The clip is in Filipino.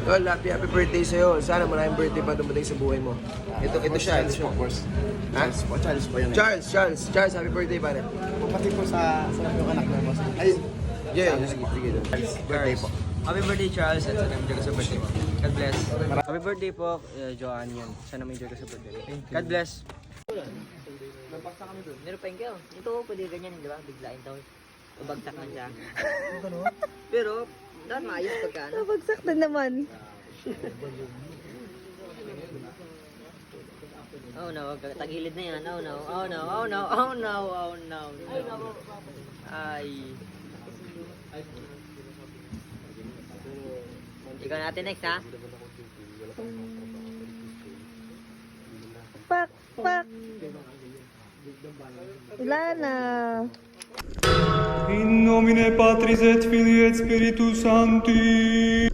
Tol, happy birthday sa'yo. Sana maraming birthday pa dumating sa buhay mo. Ito siya. Of course. Ha? Charles po yun. Charles, happy birthday pare. Pati po sa yung anak ng boss. Ay, Yeah, sige. birthday po. Happy birthday, Charles, at sana may joy ka sa birthday mo. God bless. Happy birthday po, Joanne yun. Sana may joy ka sa birthday mo. God bless. Meron pa yung kayo. Ito, pwede ganyan, di ba? Biglain daw. Ubagsak na siya. Pero, dapat maayos pagka ano. Nabagsak na naman. Oh no, tagilid na yan. Oh no, oh no, oh no, oh no, oh no. Ay. Ikaw natin next ha. Pak. Wala na. In nomine Patris et Filii et Spiritus Sancti.